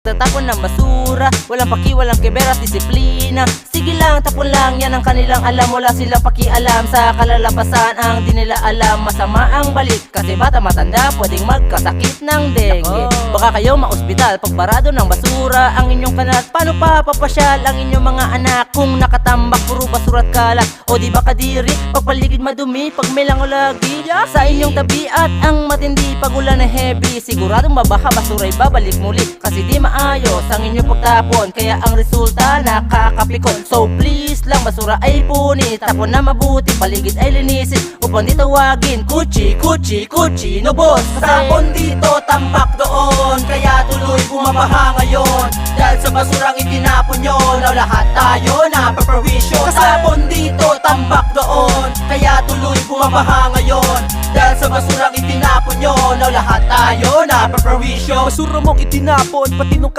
Tatapon ng basura, walang paki, walang kiberas, disiplina. Sige lang, tapon lang, yan ang kanilang alam. Wala sila pakialam sa kalalabasan, ang di nila alam. Masama ang balik, kasi bata matanda pwedeng magkasakit ng dengue. Baka kayo ma-ospital pag barado ng basura ang inyong kanal. Paano pa papasyal ang inyong mga anak kung nakatambak puro basura at kalat? O di ba kadiri, pag paligid madumi, pag may lang o lagi sa inyong tabi at ang matindi pag ulan na heavy. Siguradong mabaha, basura'y babalik muli, kasi di maayos ang inyong pagtapon, kaya ang resulta nakakapikon. So please lang, basura ay punit, tapon na mabuti, paligid ay linisin, upang di tawagin kuchi, kuchi, kuchi, no boss. Kasapon dito, tambak doon, kaya tuloy bumabaha ngayon. Dahil sa basurang itinapon nyo, na lahat tayo napapawisyo. Kasapon dito, tambak doon, kaya tuloy bumabaha ngayon. Dahil sa basurang itinapon nyo, na lahat tayo napapawisyo. Basura mong itinapon, pati nung